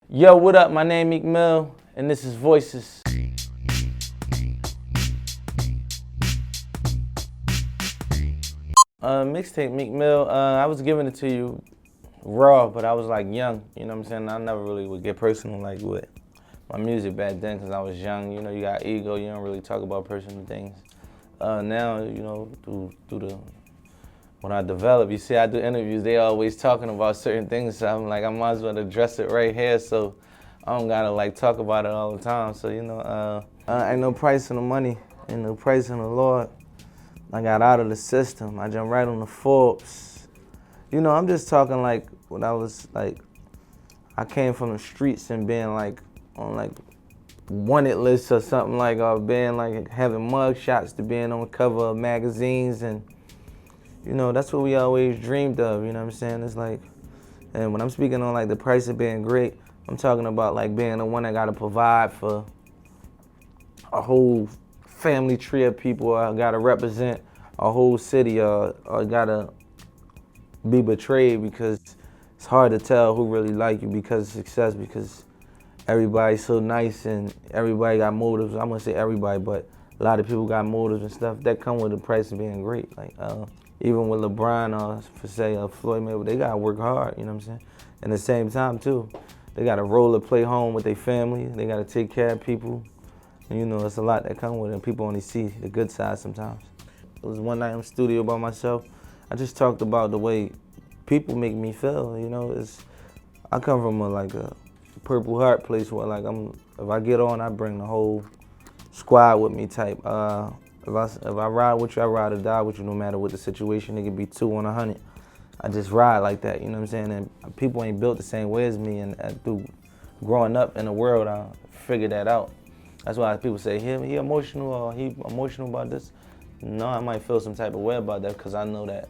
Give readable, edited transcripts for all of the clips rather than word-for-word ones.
Yo, what up? My name Meek Mill, and this is Voices. Mixtape Meek Mill. I was giving it to you raw, but I was like young. You know what I'm saying? I never really would get personal like with my music back then because I was young. You know, you got ego. You don't really talk about personal things. Now, you know, through the when I develop, you see, I do interviews. They always talking about certain things, so I'm like, I might as well address it right here, so I don't gotta like talk about it all the time. So you know, ain't no price in the money, ain't no price in the Lord. I got out of the system. I jumped right on the Forbes. You know, I'm just talking like when I was like, I came from the streets and being like on like wanted lists or something like, or being like having mug shots to being on the cover of magazines, and you know, that's what we always dreamed of, you know what I'm saying? It's like, and when I'm speaking on like the price of being great, I'm talking about like being the one that gotta provide for a whole family tree of people, or gotta represent a whole city, or gotta be betrayed because it's hard to tell who really like you because of success, because everybody's so nice and everybody got motives. I'm gonna say everybody, but a lot of people got motives and stuff that come with the price of being great. Like even with LeBron or for say Floyd Mayweather, they gotta work hard, you know what I'm saying? And at the same time too, they got a role to play home with their family. They gotta take care of people. And, you know, it's a lot that come with it, and people only see the good side sometimes. It was one night in the studio by myself. I just talked about the way people make me feel, you know? I come from a Purple Heart place where like if I get on, I bring the whole squad with me type. If I ride with you, I ride or die with you no matter what the situation. It could be 2 on 100. I just ride like that, you know what I'm saying? And people ain't built the same way as me, and through growing up in the world, I figured that out. That's why people say, he emotional, or he emotional about this. No, I might feel some type of way about that because I know that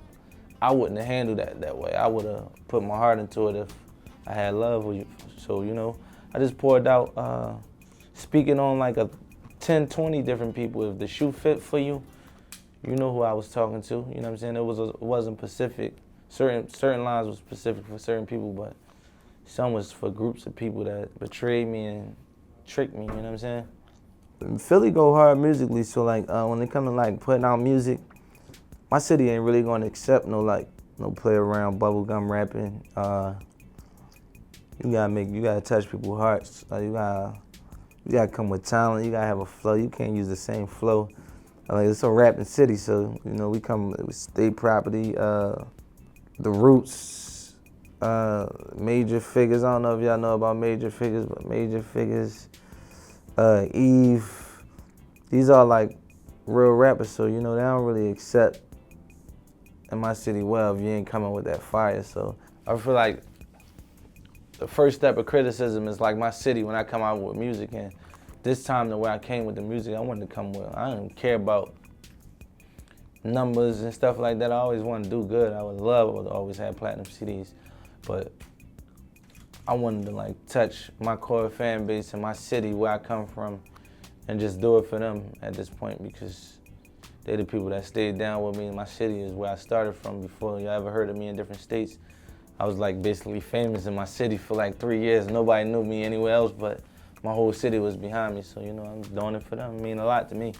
I wouldn't have handled that way. I would have put my heart into it if I had love for you. So, you know, I just poured out, speaking on like 10, 20 different people. If the shoe fit for you, you know who I was talking to. You know what I'm saying? It wasn't specific. Certain lines was specific for certain people, but some was for groups of people that betrayed me and tricked me, you know what I'm saying? Philly go hard musically, so like when it come to like putting out music, my city ain't really gonna accept no play around bubblegum rapping. You gotta touch people's hearts. You gotta come with talent. You gotta have a flow. You can't use the same flow. Like it's a rapping city, so you know we come with state property, the Roots, Major Figures. I don't know if y'all know about Major Figures, but Major Figures, Eve. These are like real rappers, so you know they don't really accept in my city well if you ain't coming with that fire. So I feel like the first step of criticism is like my city when I come out with music, and this time the way I came with the music, I wanted to come with, I didn't care about numbers and stuff like that. I always wanted to do good. I would always have platinum CDs, but I wanted to like touch my core fan base in my city where I come from and just do it for them at this point, because they're the people that stayed down with me. My city is where I started from before y'all ever heard of me in different states. I was like basically famous in my city for like 3 years. Nobody knew me anywhere else, but my whole city was behind me. So, you know, I'm doing it for them. It means a lot to me.